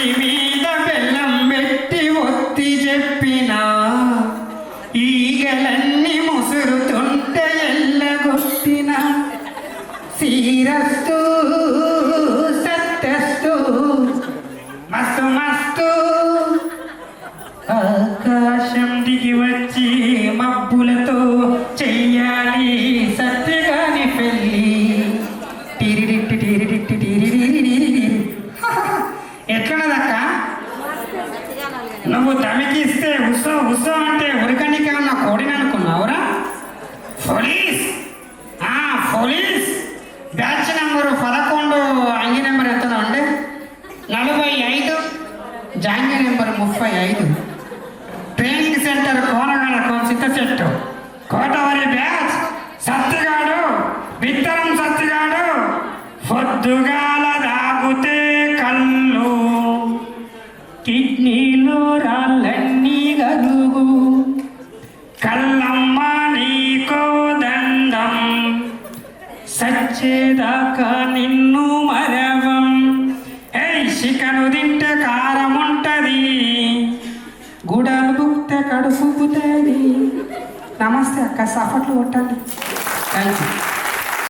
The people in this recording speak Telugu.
ఒంటి మీద బెల్లం పెట్టి ఒత్తి చెప్పినా ఈగలన్నీ ముసురుతుంటే ఎల్లగొట్టిన శ్రీరస్తు సత్యస్తు మస్తు మస్తు ఆకాశం దిగి వచ్చి మబ్బులతో చెయ్యాలి సత్యగాని పెళ్ళి టీరిడిట్టి టీరిడిట్టి టీరిడిరిడిరి ఎట్లున్నదక్క నువ్వు దమికిస్తే ఉసో ఉసో అంటే ఉరకనికి ఏమన్నా కోడిని అనుకున్నావురా పోలీస్ పోలీస్ బ్యాచ్ నెంబరు 11 అంగి నెంబర్ ఎంతనో అంటే 45 జాంగి నెంబర్ 35 ట్రైనింగ్ సెంటర్ కోనగడ సిద్ధ చెట్టు కోటవరి బ్యాచ్ సత్తిగాడు విత్తనం సత్తిగాడు పొద్దుగాల దాగుతే కళ్ళు కిడ్నీలో రాళ్ళన్నీ గలుగు కళ్ళమ్మ నీకో దండం సచ్చేదాకా నిన్ను మరవం చికెను తింటే కారం ఉంటది గుడలు బుక్తే కడుపుతుంది నమస్తే అక్క సఫట్లు కొట్టండి థ్యాంక్ యూ